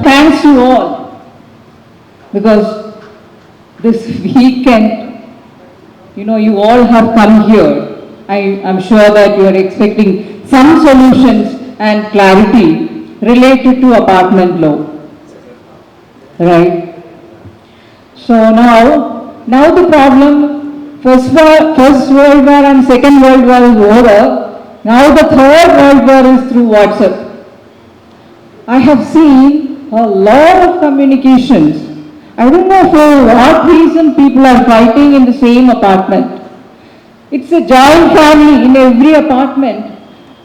Thanks to all, because this weekend, you all have come here. I'm sure that you are expecting some solutions and clarity related to apartment law, right? So now the problem, First World War and Second World War is over. Now the Third World War is through WhatsApp. I have seen a lot of communications. I don't know for what reason people are fighting in the same apartment. It's a joint family in every apartment.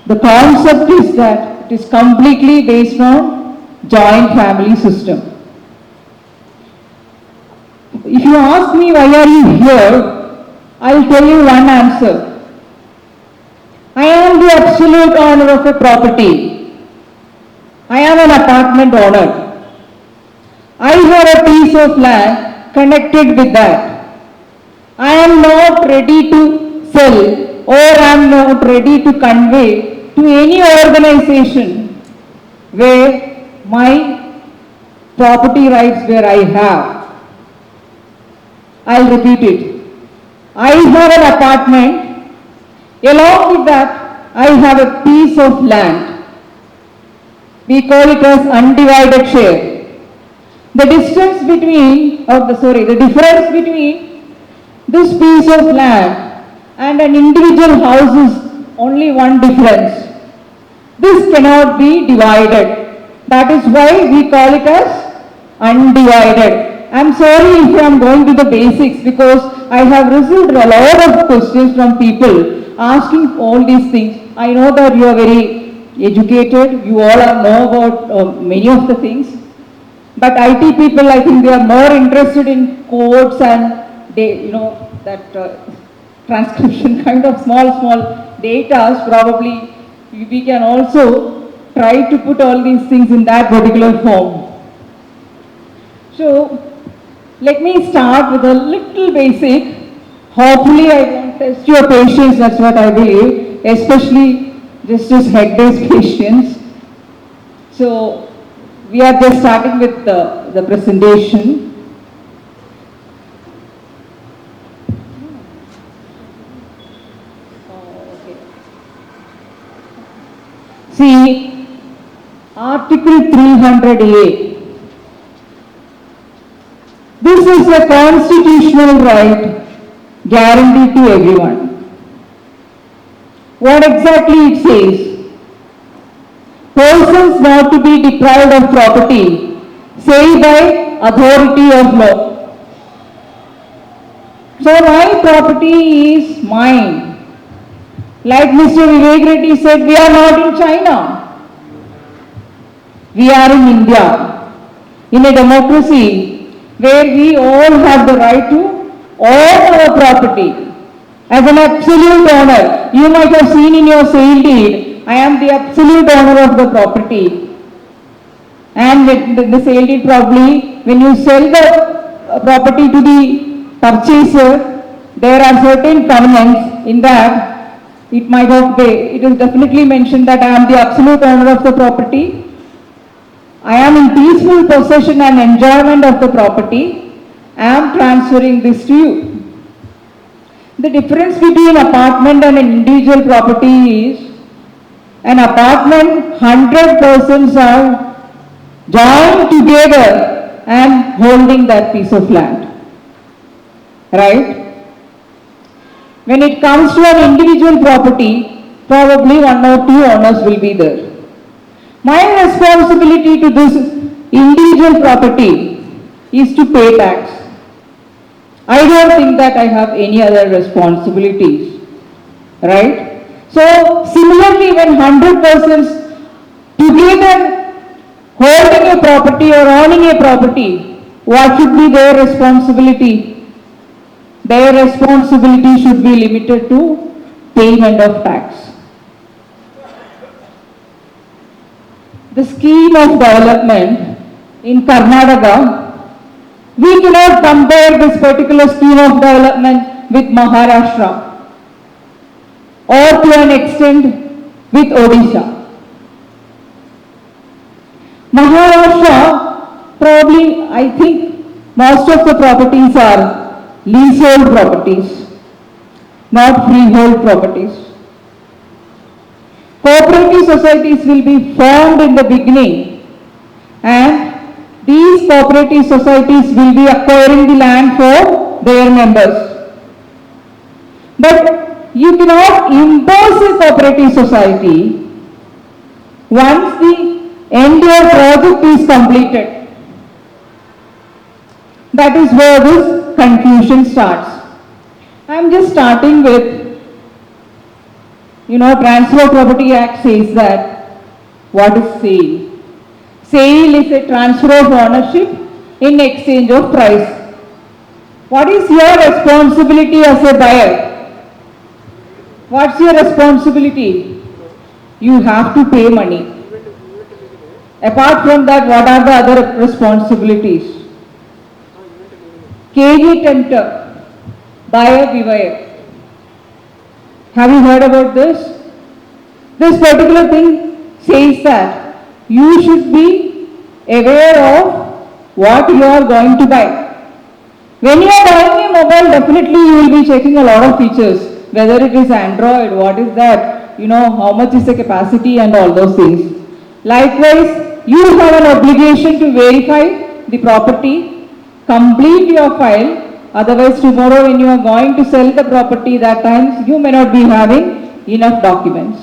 The concept is that it is completely based on joint family system. If you ask me why are you here, I'll tell you one answer. I am the absolute owner of a property. I am an apartment owner. I have a piece of land connected with that. I am not ready to sell or I am not ready to convey to any organization where my property rights where I have. I'll repeat it. I have an apartment. Along with that, I have a piece of land. We call it as undivided share. The difference between this piece of land and an individual house is only one difference. This cannot be divided. That is why we call it as undivided. I am sorry if I am going to the basics because I have received a lot of questions from people asking all these things. I know that you are very educated, you all know about many of the things. But IT people, I think they are more interested in codes and transcription kind of small data. Probably we can also try to put all these things in that particular form. So let me start with a little basic. Hopefully I won't test your patience, that's what I believe, especially Justice Hegde's patience. So we are just starting with the presentation. See, Article 300A. This is a constitutional right guaranteed to everyone. What exactly it says? Persons not to be deprived of property say by authority of law. So my property is mine. Like Mr. Vivek Reddy said, we are not in China. We are in India, in a democracy where we all have the right to own our property as an absolute owner. You might have seen in your sale deed, I am the absolute owner of the property. And the sale deed probably, when you sell the property to the purchaser, there are certain covenants in that. It is definitely mentioned that I am the absolute owner of the property. I am in peaceful possession and enjoyment of the property. I am transferring this to you. The difference between apartment and an individual property is an apartment 100 persons are joined together and holding that piece of land. Right? When it comes to an individual property, probably one or two owners will be there. My responsibility to this individual property is to pay tax. I don't think that I have any other responsibilities, right? So similarly, when 100 persons together holding a property or owning a property, what should be their responsibility? Their responsibility should be limited to payment of tax. The scheme of development in Karnataka, we cannot compare this particular scheme of development with Maharashtra or to an extent with Odisha. Maharashtra, probably I think most of the properties are leasehold properties, not freehold properties. Cooperative societies will be formed in the beginning, and these cooperative societies will be acquiring the land for their members. But you cannot impose a cooperative society once the entire project is completed. That is where this confusion starts. I am just starting with, Transfer of Property Act says that what is sale? Sale is a transfer of ownership in exchange of price. What is your responsibility as a buyer? What's your responsibility? You have to pay money. Apart from that, what are the other responsibilities? KG tenter, buyer beware. Have you heard about this? This particular thing says that you should be aware of what you are going to buy. When you are buying a mobile, definitely you will be checking a lot of features, whether it is Android, what is that, how much is the capacity and all those things. Likewise, you have an obligation to verify the property, complete your file. Otherwise, tomorrow when you are going to sell the property, that time you may not be having enough documents.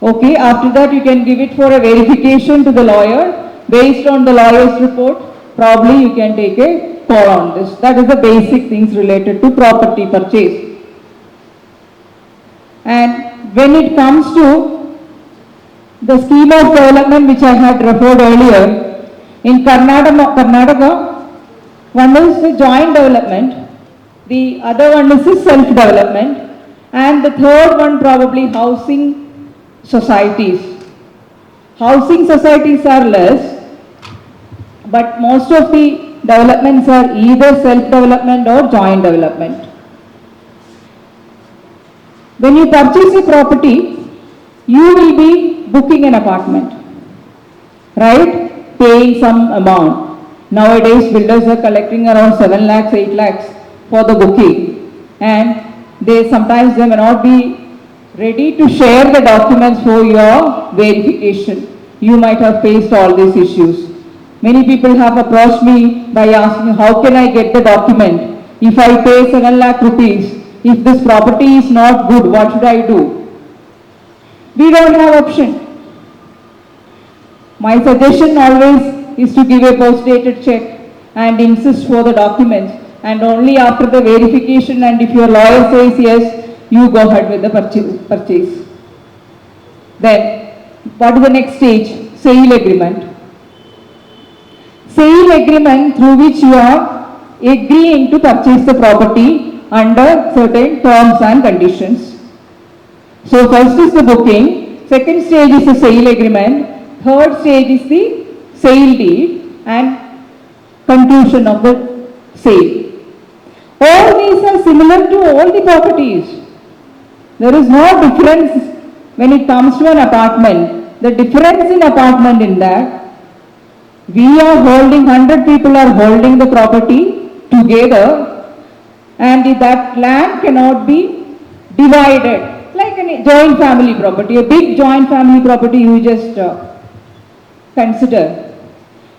Okay, after that you can give it for a verification to the lawyer. Based on the lawyer's report, probably you can take a call on this. That is the basic things related to property purchase. And when it comes to the scheme of development which I had referred earlier, in Karnataka, one is the joint development, the other one is the self-development, and the third one probably housing societies. Housing societies are less, but most of the developments are either self-development or joint development. When you purchase a property, you will be booking an apartment, right? Paying some amount. Nowadays, builders are collecting around 7 lakhs, 8 lakhs for the booking, and sometimes they may not be ready to share the documents for your verification. You might have faced all these issues. Many people have approached me by asking, how can I get the document? If I pay 7 lakh rupees, if this property is not good, what should I do? We don't have option. My suggestion always is to give a post-dated check and insist for the documents, and only after the verification and if your lawyer says yes, you go ahead with the purchase. Then, what is the next stage? Sale agreement. Sale agreement through which you are agreeing to purchase the property under certain terms and conditions. So first is the booking, second stage is the sale agreement, third stage is the sale deed and conclusion of the sale. All these are similar to all the properties. There is no difference when it comes to an apartment. The difference in apartment in that we are holding, 100 people are holding the property together, and that land cannot be divided like a joint family property, a big joint family property you just consider.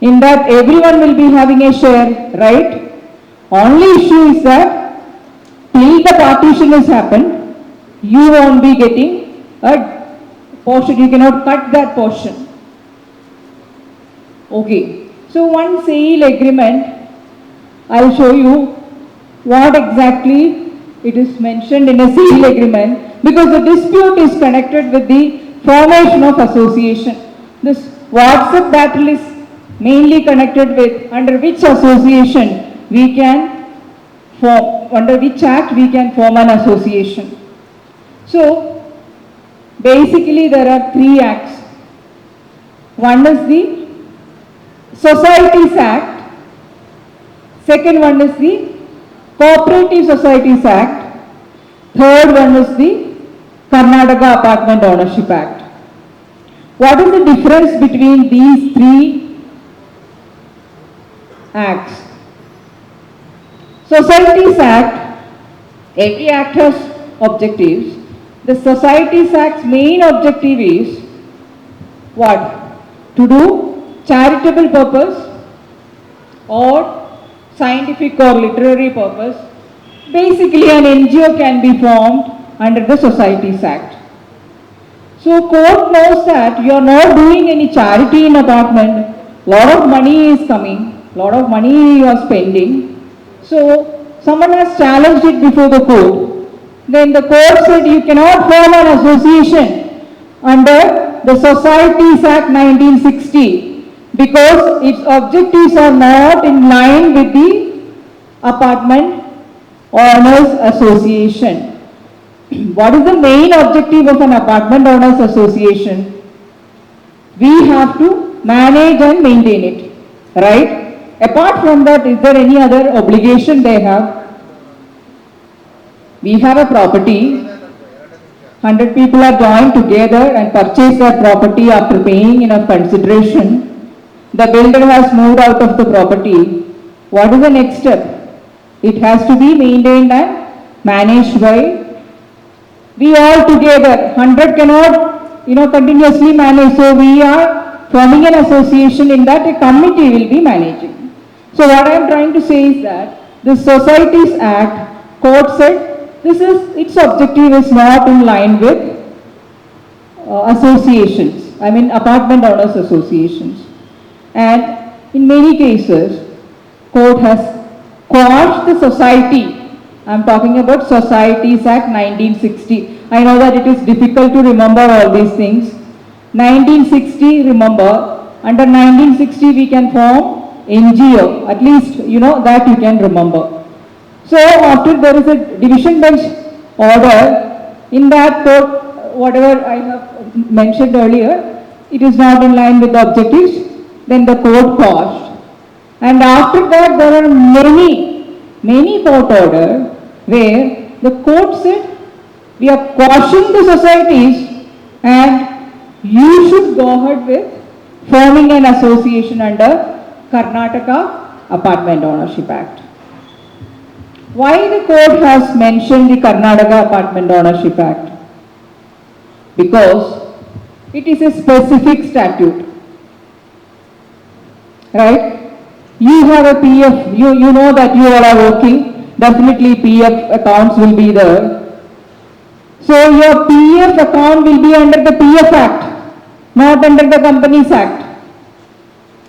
In that everyone will be having a share, right? Only issue is that till the partition has happened, you won't be getting a portion, you cannot cut that portion. Okay, so one sale agreement, I'll show you what exactly it is mentioned in a sale agreement, because the dispute is connected with the formation of association. This WhatsApp battle is mainly connected with under which association we can form, under which act we can form an association. So basically there are three acts. One is the Societies Act, second one is the Cooperative Societies Act, third one is the Karnataka Apartment Ownership Act. What is the difference between these three acts? Societies Act, every act has objectives. The Societies Act's main objective is what? To do charitable purpose or scientific or literary purpose. Basically an NGO can be formed under the Societies Act. So court knows that you are not doing any charity in apartment, lot of money is coming, lot of money you are spending. So someone has challenged it before the court. Then the court said you cannot form an association under the Societies Act 1960 because its objectives are not in line with the Apartment Owners Association. What is the main objective of an Apartment Owners Association? We have to manage and maintain it, right? Apart from that, is there any other obligation they have? We have a property, 100 people are joined together and purchase that property after paying enough consideration. The builder has moved out of the property. What is the next step? It has to be maintained and managed by we all together. 100 cannot, continuously manage. So we are forming an association in that a committee will be managing. So what I am trying to say is that the Societies Act, court said, its objective is not in line with associations, apartment owners associations. And in many cases, court has quashed the society. I am talking about Societies Act 1960. I know that it is difficult to remember all these things. 1960, remember, under 1960 we can form NGO, at least that you can remember. So after there is a division bench order, in that court, whatever I have mentioned earlier, it is not in line with the objectives, then the court quashed. And after that there are many court orders where the court said, we are quashing the societies and you should go ahead with forming an association under Karnataka Apartment Ownership Act. Why the court has mentioned the Karnataka Apartment Ownership Act? Because it is a specific statute, right? You have a PF, you know that you all are working, definitely PF accounts will be there. So your PF account will be under the PF Act, not under the Companies Act.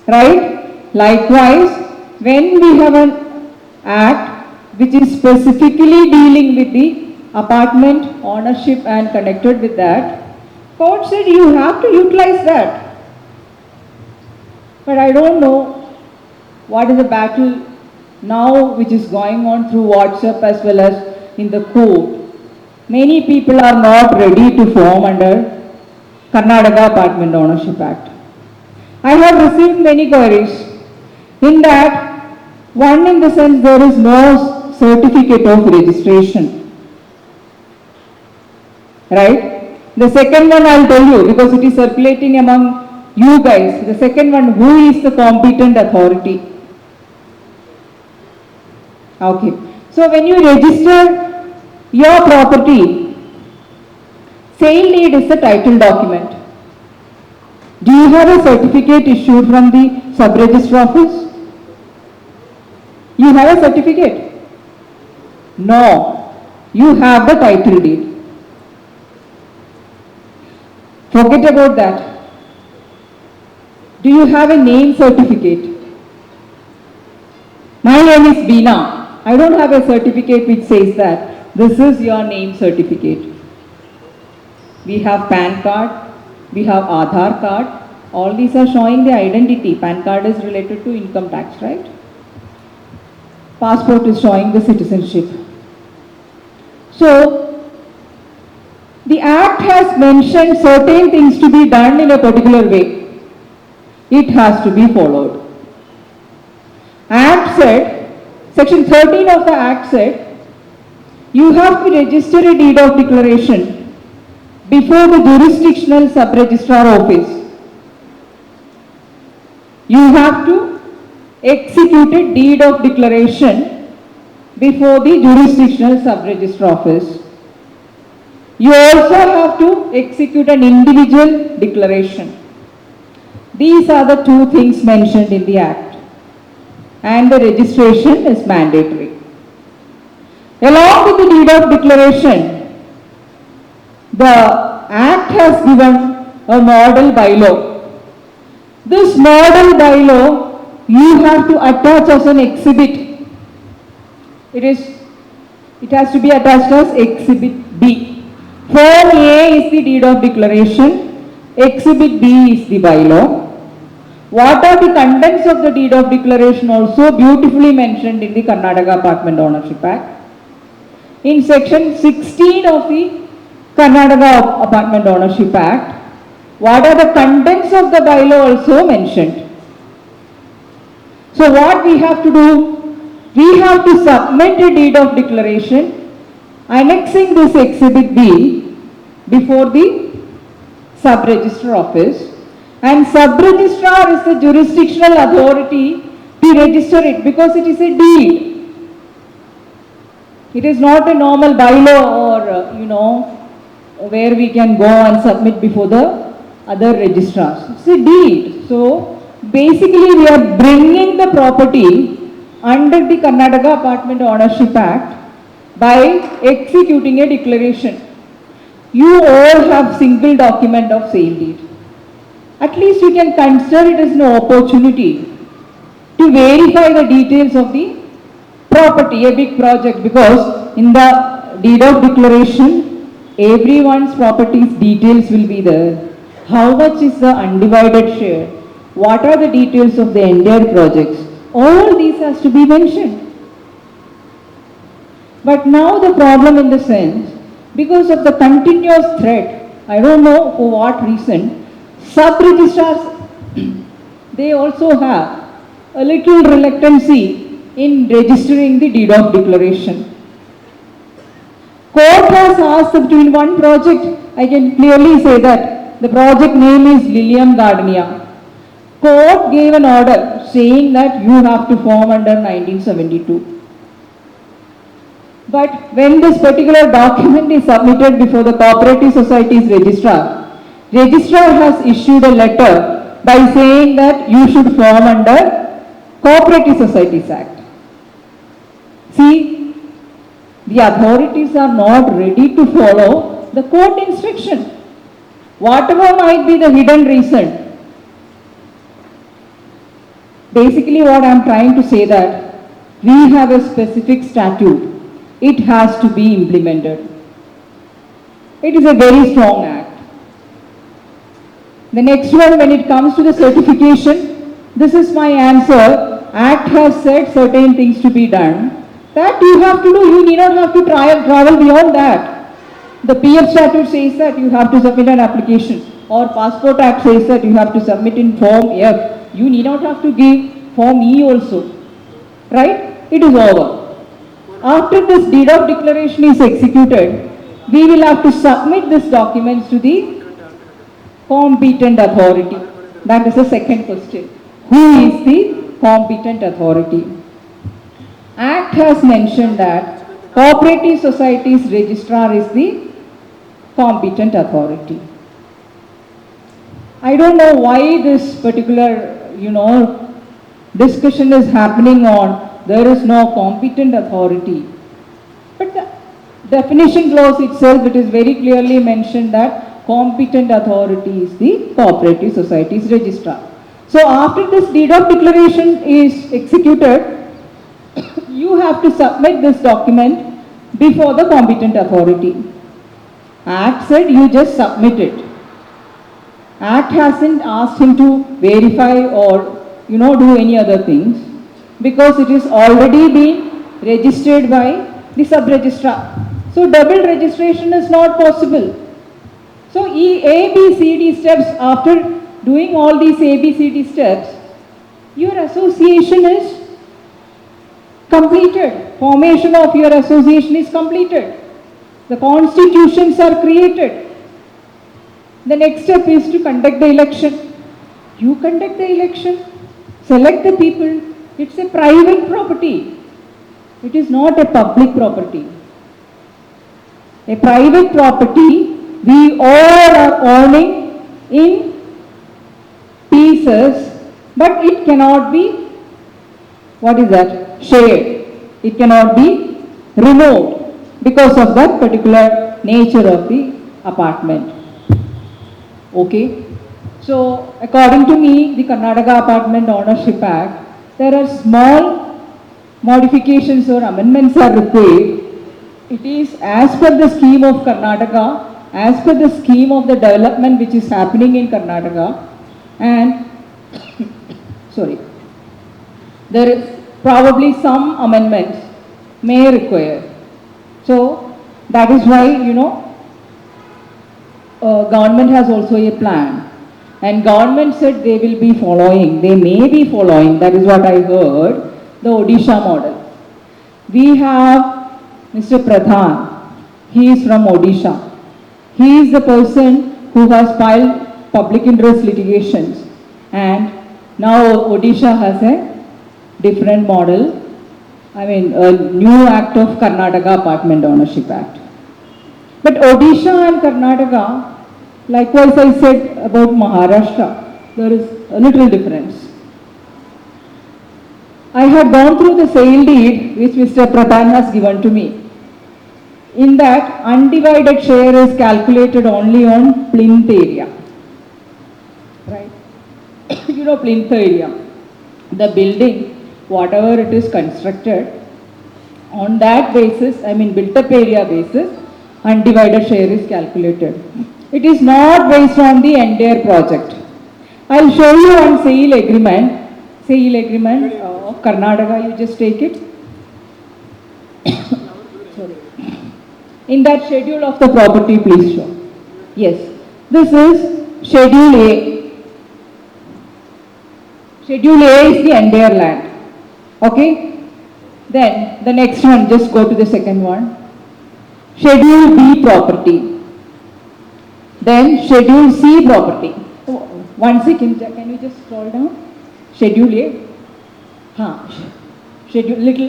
right? Likewise, when we have an act which is specifically dealing with the apartment ownership and connected with that, court said you have to utilize that. But I don't know what is the battle now which is going on through WhatsApp as well as in the court. Many people are not ready to form under Karnataka Apartment Ownership Act. I have received many queries. In that, one in the sense there is no certificate of registration. Right? The second one I'll tell you because it is circulating among you guys. The second one, who is the competent authority? Okay. So when you register your property, sale deed is the title document. Do you have a certificate issued from the sub-register office? You have a certificate? No. You have the title deed. Forget about that. Do you have a name certificate? My name is Beena. I don't have a certificate which says that. This is your name certificate. We have PAN card, we have Aadhaar card. All these are showing the identity. PAN card is related to income tax, right? Passport is showing the citizenship. So, the Act has mentioned certain things to be done in a particular way. It has to be followed. Act said, Section 13 of the Act said, you have to register a deed of declaration before the jurisdictional sub-registrar office. You have to execute a deed of declaration before the jurisdictional sub-registrar office. You also have to execute an individual declaration. These are the two things mentioned in the Act, and the registration is mandatory. Along with the deed of declaration, the Act has given a model bylaw. This model bylaw you have to attach as an exhibit. It has to be attached as Exhibit B. Form A is the deed of declaration, Exhibit B is the bylaw. What are the contents of the deed of declaration also beautifully mentioned in the Karnataka Apartment Ownership Act. In section 16 of the Karnataka Apartment Ownership Act, what are the contents of the bylaw also mentioned. So what we have to do, we have to submit a deed of declaration annexing this Exhibit B before the sub-registrar office, and sub-registrar is the jurisdictional authority to register it because it is a deed. It is not a normal bylaw or, where we can go and submit before the other registrars. It's a deed. So, basically we are bringing the property under the Karnataka Apartment Ownership Act by executing a declaration. You all have single document of sale deed. At least you can consider it as an opportunity to verify the details of the property, a big project, because in the deed of declaration, everyone's property's details will be there. How much is the undivided share? What are the details of the entire projects? All these has to be mentioned. But now the problem in the sense, because of the continuous threat, I don't know for what reason, sub-registrars, they also have a little reluctancy in registering the deed of declaration. Court has asked between one project, I can clearly say that the project name is Lilium Gardenia. Court gave an order saying that you have to form under 1972. But when this particular document is submitted before the Cooperative Society's registrar, registrar has issued a letter by saying that you should form under Cooperative Societies Act. See, the authorities are not ready to follow the court instruction. Whatever might be the hidden reason, Basically what I am trying to say that we have a specific statute. It has to be implemented. It is a very strong act. The next one, when it comes to the certification, this is my answer. Act has said certain things to be done. That you have to do, you need not have to travel beyond that. The PF statute says that you have to submit an application, or Passport Act says that you have to submit in Form F. You need not have to give Form E also. Right? It is over. After this deed of declaration is executed, we will have to submit these documents to the competent authority. That is the second question. Who is the competent authority? Act has mentioned that cooperative societies registrar is the competent authority. I don't know why this particular, discussion is happening on there is no competent authority. But the definition clause itself, it is very clearly mentioned that competent authority is the cooperative societies registrar. So after this deed of declaration is executed, you have to submit this document before the competent authority. Act said you just submit it. Act hasn't asked him to verify or do any other things, because it is already been registered by the sub-registrar. So double registration is not possible. So A, B, C, D steps, after doing all these A, B, C, D steps, your association is completed. Formation of your association is completed. The constitutions are created. The next step is to conduct the election. You conduct the election, select the people. It's a private property. It is not a public property. A private property, we all are owning in pieces, but it cannot be, shared. It cannot be removed because of that particular nature of the apartment. Okay. So according to me, the Karnataka Apartment Ownership Act, there are small modifications or amendments are required. It is as per the scheme of Karnataka, as per the scheme of the development which is happening in Karnataka, and there is probably some amendments may require. So that is why government has also a plan, and government said they will be following, they may be following, that is what I heard, the Odisha model. We have Mr. Pradhan, he is from Odisha. He is the person who has filed public interest litigations, and now Odisha has a different model, a new act of Karnataka Apartment Ownership Act. But Odisha and Karnataka, likewise I said about Maharashtra, there is a little difference. I had gone through the sale deed which Mr. Pradhan has given to me. In that, undivided share is calculated only on plinth area. Right? Plinth area. The building, whatever it is constructed, on that basis, built up area basis, undivided share is calculated. It is not based on the entire project. I will show you one sale agreement of Karnataka, you just take it. In that schedule of the property, please show. Yes, this is Schedule A. Schedule A is the entire land. Okay? Then the next one, just go to the second one. Schedule B property. Then Schedule C property. 1 second, can you just scroll down? Schedule A. Schedule little.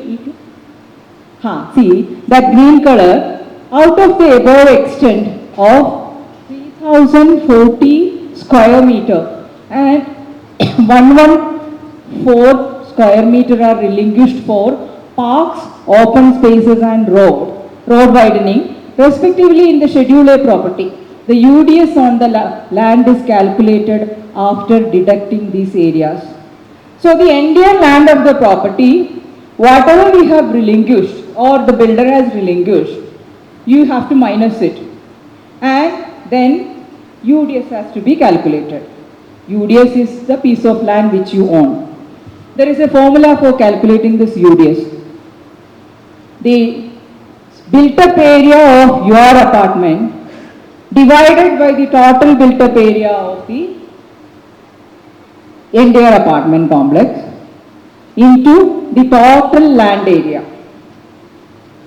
See, that green color, out of the above extent of 3040 square meter and 114 square meter are relinquished for parks, open spaces and road widening, respectively in the Schedule A property. The UDS on the land is calculated after deducting these areas. So the entire land of the property, whatever we have relinquished or the builder has relinquished, you have to minus it. And then UDS has to be calculated. UDS is the piece of land which you own. There is a formula for calculating this UDS. The built-up area of your apartment divided by the total built-up area of the entire apartment complex into the total land area.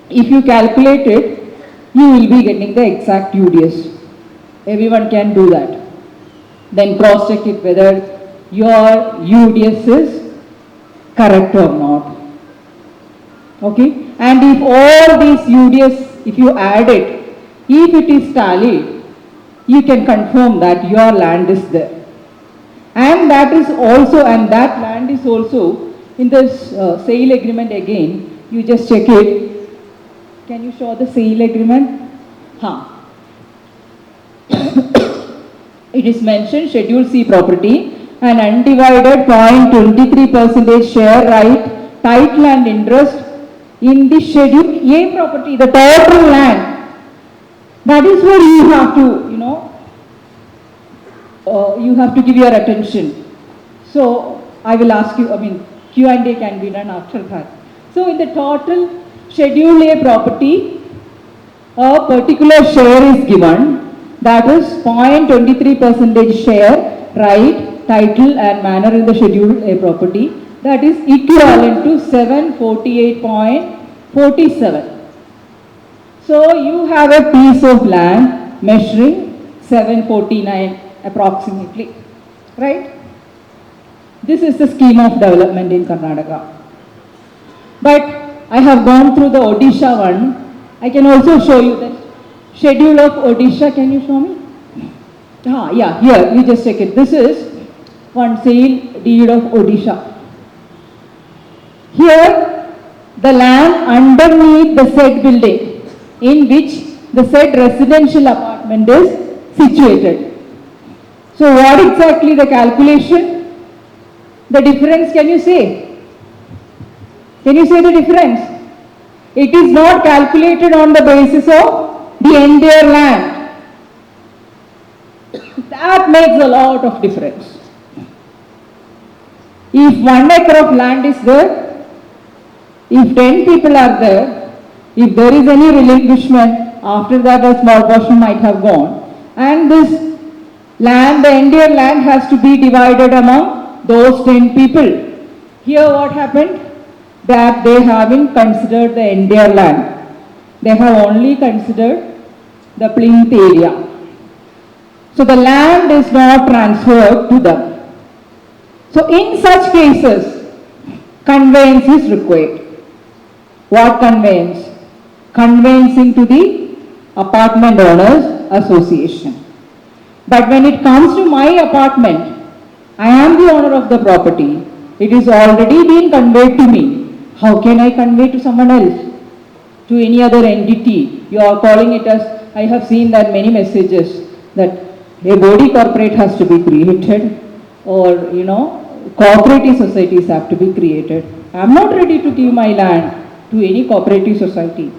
If you calculate it, you will be getting the exact UDS. Everyone can do that. Then cross-check it whether your UDS is correct or not. Okay? And if all these UDS, if you add it, if it is tallied, you can confirm that your land is there. And that is also, and that land is also in this sale agreement again, you just check it. Can you show the sale agreement? It is mentioned Schedule C property, an undivided 0.23% share right, title and interest in the Schedule A property, the total land. That is where you have to, you have to give your attention. So I will ask you, Q&A can be done after that. So in the total Schedule A property, a particular share is given, that is 0.23% share, right, title and manner in the Schedule A property, that is equivalent to 748.47. So you have a piece of land measuring 749 approximately, right? This is the scheme of development in Karnataka. But I have gone through the Odisha one. I can also show you the schedule of Odisha. Can you show me? Yeah, here, you just check it. This is one sale deed of Odisha. Here, the land underneath the said building in which the said residential apartment is situated. So what exactly the calculation? The difference, can you say? Can you say the difference? It is not calculated on the basis of the entire land. That makes a lot of difference. If 1 acre of land is there, if 10 people are there, if there is any relinquishment, after that a small portion might have gone, and this land, the entire land has to be divided among those 10 people. Here what happened? That they haven't considered the entire land. They have only considered the plinth area. So the land is not transferred to them. So in such cases, conveyance is required. What conveyance? Conveyancing to the apartment owners association. But when it comes to my apartment, I am the owner of the property. It is already been conveyed to me. How can I convey to someone else? To any other entity? You are calling it as, I have seen that many messages that a body corporate has to be created, or cooperative societies have to be created. I am not ready to give my land to any cooperative society.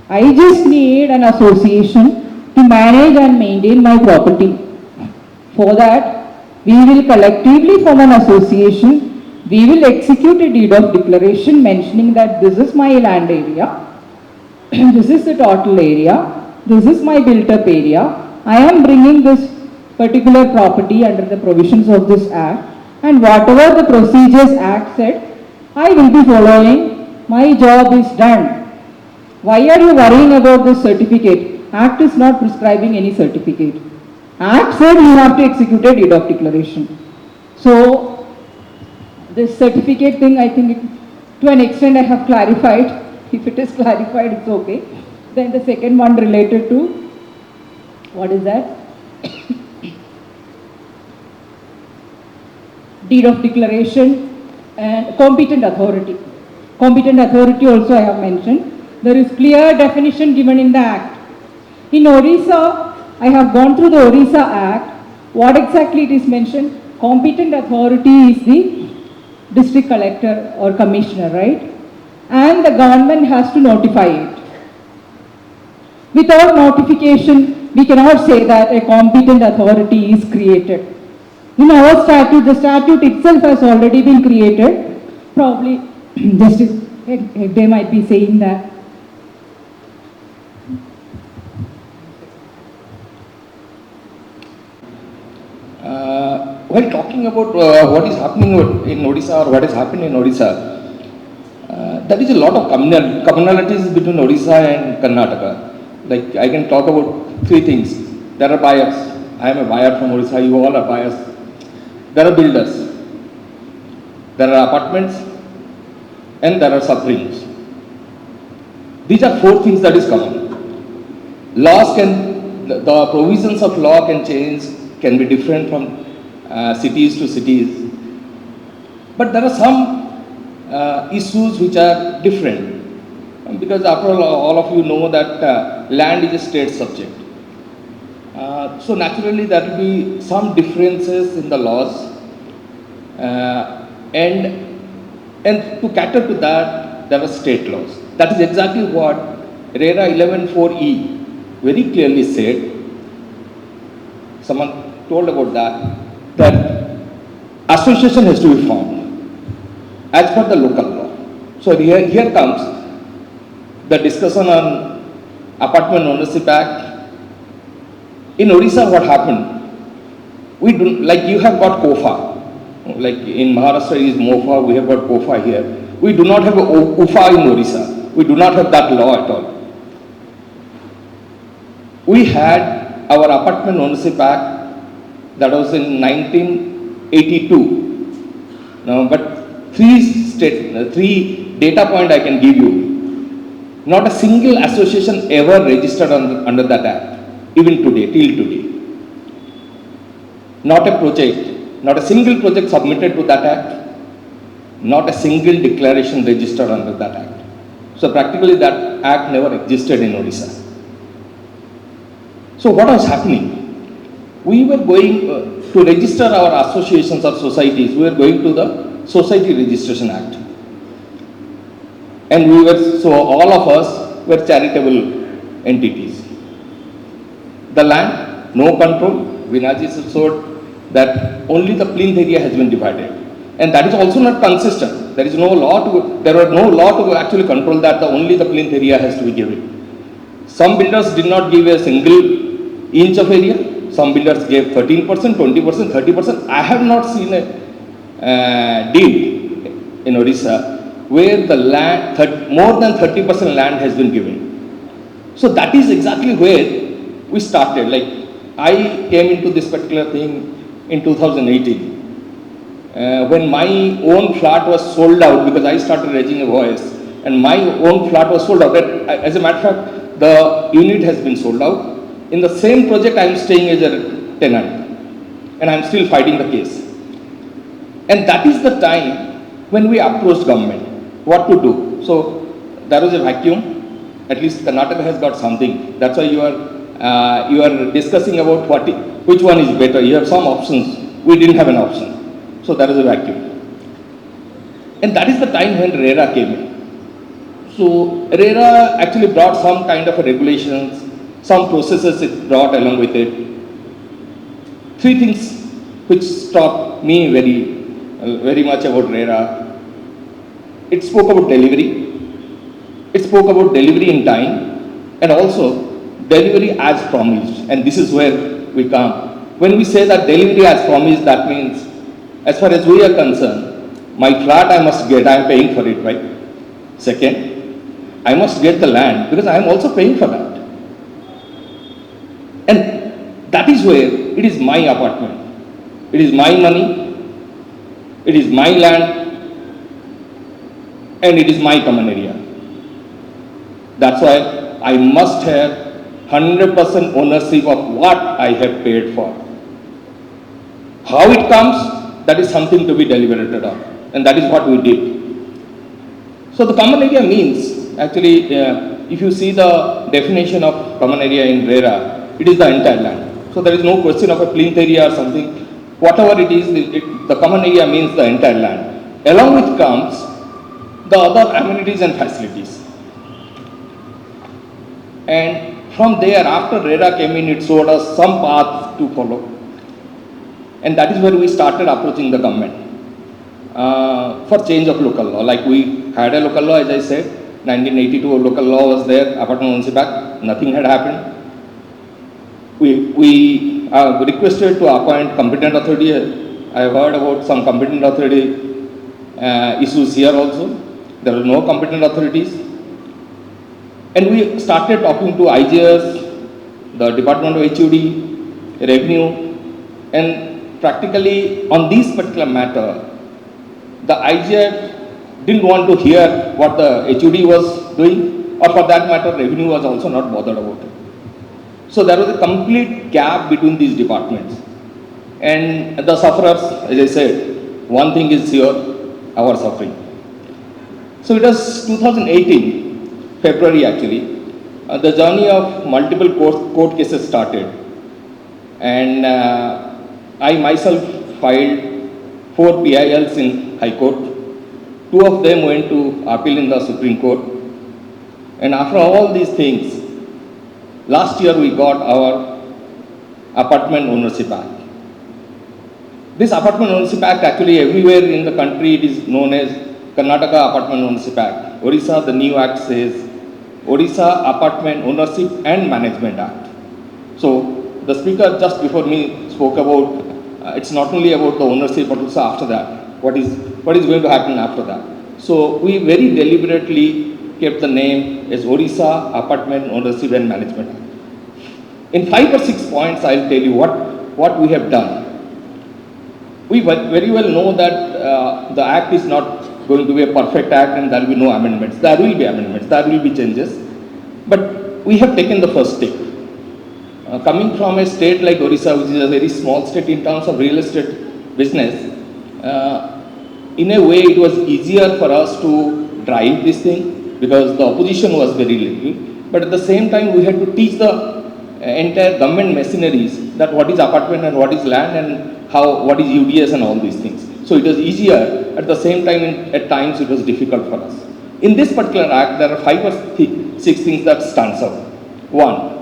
I just need an association to manage and maintain my property. For that, we will collectively form an association. We will execute a deed of declaration mentioning that this is my land area, this is the total area, this is my built-up area. I am bringing this particular property under the provisions of this Act, and whatever the procedures Act said, I will be following. My job is done. Why are you worrying about this certificate? Act is not prescribing any certificate. Act said you have to execute a deed of declaration. So, this certificate thing, I think to an extent I have clarified. If it is clarified, it's okay. Then the second one related to, what is that? Deed of declaration and competent authority. Competent authority also I have mentioned. There is clear definition given in the Act. In Odisha, I have gone through the Odisha Act. What exactly it is mentioned? competent authority is the district collector or commissioner, right? And the government has to notify it. Without notification, we cannot say that a competent authority is created. In our statute, the statute itself has already been created. Probably Justice Hegde might be saying that. While talking about what is happening in Odisha or what is happening in Odisha, there is a lot of commonalities between Odisha and Karnataka. Like I can talk about three things. There are buyers. I am a buyer from Odisha. You all are buyers. There are builders. There are apartments, and there are sufferings. These are four things that is common. The provisions of law can change, can be different from cities to cities, but there are some issues which are different, because after all of you know that land is a state subject. So naturally there will be some differences in the laws, and to cater to that there are state laws. That is exactly what RERA 11(4)(e) very clearly said. Someone told about that association has to be formed as per the local law. So here comes the discussion on Apartment Ownership Act. In Odisha, what happened? We do, like you have got KOFA, like in Maharashtra is MOFA, we have got KOFA here. We do not have a UFA in Odisha. We do not have that law at all. We had our Apartment Ownership Act that was in 1982. Now, but three data point I can give you. Not a single association ever registered under that act, even today, till today. Not a project, not a single project submitted to that act, not a single declaration registered under that act. So practically that act never existed in Odisha. So what was happening? We were going to register our associations or societies, we were going to the Society Registration Act. And so all of us were charitable entities. The land, no control. Vinaji showed that only the plinth area has been divided. And that is also not consistent. There was no law to actually control that, only the plinth area has to be given. Some builders did not give a single inch of area. Some builders gave 13%, 20%, 30%. I have not seen a deed in Odisha where the land, more than 30% land has been given. So that is exactly where we started. Like I came into this particular thing in 2018. When my own flat was sold out, because I started raising a voice, and my own flat was sold out. As a matter of fact, the unit has been sold out. In the same project, I am staying as a tenant, and I am still fighting the case. And that is the time when we approached government, what to do. So there was a vacuum. At least Karnataka has got something. That's why you are discussing about which one is better. You have some options. We didn't have an option. So there is a vacuum. And that is the time when RERA came in. So RERA actually brought some kind of regulations, some processes it brought along with it. Three things which struck me very much about RERA. It spoke about delivery. It spoke about delivery in time, and also delivery as promised. And this is where we come. When we say that delivery as promised, that means as far as we are concerned, my flat I must get, I am paying for it, right? Second, I must get the land because I am also paying for that. And that is where it is my apartment. It is my money. It is my land. And it is my common area. That's why I must have 100% ownership of what I have paid for. How it comes, that is something to be deliberated on. And that is what we did. So the common area means, actually, if you see the definition of common area in RERA, it is the entire land. So there is no question of a plinth area or something. whatever it is, the common area means the entire land. Along with comes the other amenities and facilities. And from there, after RERA came in, it showed us some path to follow. And that is where we started approaching the government for change of local law. Like we had a local law, as I said, 1982 local law was there, Apartment Ownership Act, nothing had happened. We requested to appoint competent authority. I have heard about some competent authority issues here also. There are no competent authorities. And we started talking to IGS, the Department of HUD, Revenue, and practically on this particular matter, the IGS didn't want to hear what the HUD was doing, or for that matter, Revenue was also not bothered about it. So there was a complete gap between these departments. And the sufferers, as I said, one thing is here, our suffering. So it was 2018. February actually, the journey of multiple court cases started, and I myself filed 4 PILs in High Court. 2 of them went to appeal in the Supreme Court. And after all these things, last year we got our Apartment Ownership Act. This Apartment Ownership Act, actually everywhere in the country it is known as Karnataka Apartment Ownership Act. Odisha, the new act says Odisha Apartment Ownership and Management Act. So the speaker just before me spoke about it's not only about the ownership but also after that. What is going to happen after that? So we very deliberately kept the name as Odisha Apartment Ownership and Management Act. In 5 or 6 points, I'll tell you what we have done. We very well know that the act is not going to be a perfect act and there will be no amendments. There will be amendments, there will be changes. But we have taken the first step. Coming from a state like Odisha, which is a very small state in terms of real estate business, in a way it was easier for us to drive this thing because the opposition was very little. But at the same time, we had to teach the entire government machineries that what is apartment and what is land and what is UDS and all these things. So it was easier. At the same time, at times it was difficult for us. In this particular act, there are 5 or 6 things that stands out. 1,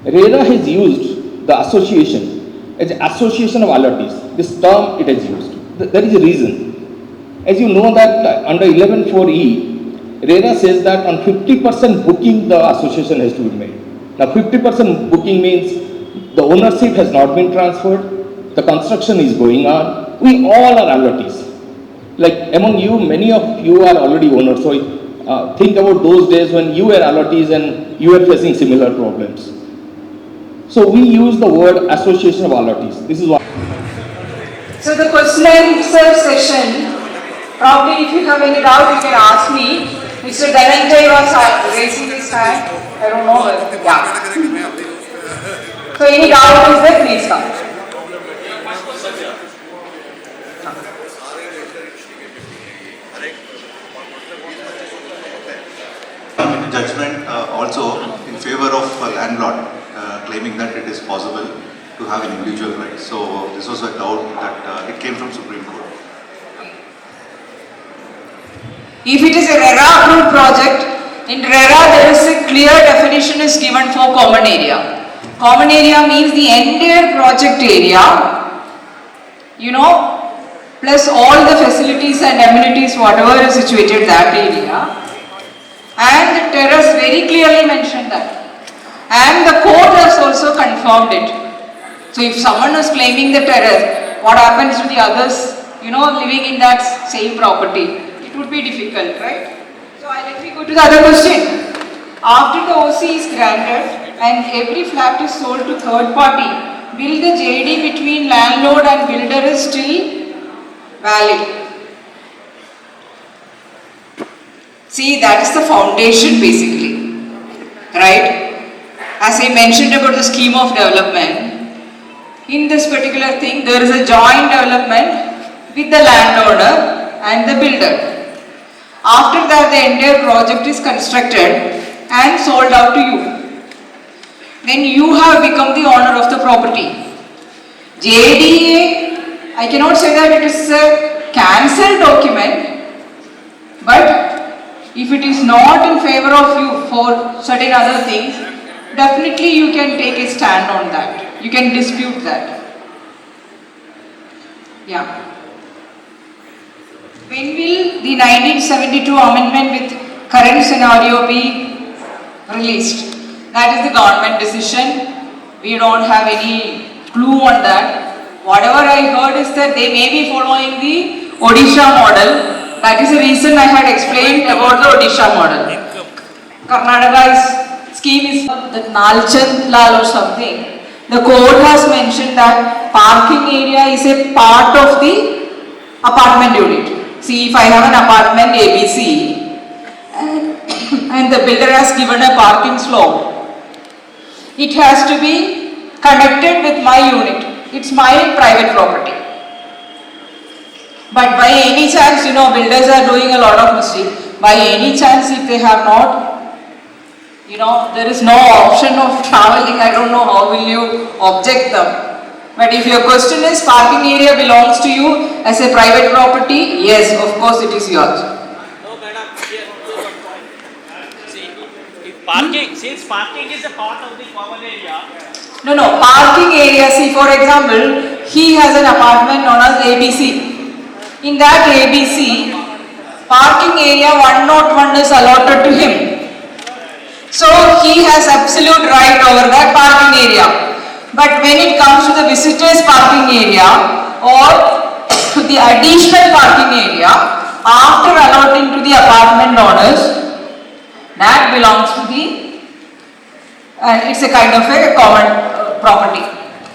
RERA has used the association as an association of allottees. This term it has used. There is a reason. As you know that under 11.4e, RERA says that on 50% booking the association has to be made. Now 50% booking means the ownership has not been transferred, the construction is going on. We all are allottees. Like among you, many of you are already owners. So think about those days when you were allottees and you were facing similar problems. So we use the word association of allottees. This is what. So the question and answer session, probably if you have any doubt you can ask me. Mr. Dhananjay was raising his hand. I don't know. Yeah. So any doubt is there, please come. Judgment also in favor of landlord, claiming that it is possible to have an individual right. So this was a doubt that it came from Supreme Court. If it is a RERA approved project, in RERA there is a clear definition is given for common area. Common area means the entire project area, plus all the facilities and amenities whatever is situated that area. And the terrace very clearly mentioned that. And the court has also confirmed it. So if someone is claiming the terrace, what happens to the others, living in that same property? It would be difficult, right? So let me go to the other question. After the OC is granted and every flat is sold to third party, will the JD between landlord and builder is still valid? See, that is the foundation basically, right? As I mentioned about the scheme of development, in this particular thing, there is a joint development with the landowner and the builder. After that, the entire project is constructed and sold out to you. Then you have become the owner of the property. JDA, I cannot say that it is a cancelled document, but if it is not in favor of you for certain other things, definitely you can take a stand on that. You can dispute that. Yeah. When will the 1972 amendment with current scenario be released? That is the government decision. We don't have any clue on that. Whatever I heard is that they may be following the Odisha model. That is the reason I had explained about the Odisha model. Karnataka's scheme is the Nalchand Lal or something. The court has mentioned that parking area is a part of the apartment unit. See, if I have an apartment ABC and the builder has given a parking slot, it has to be connected with my unit. It's my private property. But by any chance, builders are doing a lot of mistakes. By any chance, if they have not, there is no option of traveling, I don't know how will you object them. But if your question is parking area belongs to you as a private property, yes, of course it is yours. No, madam, here also one point. See, if parking, since parking is a part of the common area. No, parking area, see for example, he has an apartment known as ABC. In that ABC, parking area 101 is allotted to him. So he has absolute right over that parking area. But when it comes to the visitors parking area or the additional parking area after allotting to the apartment owners, that belongs to the, it's a kind of a common property.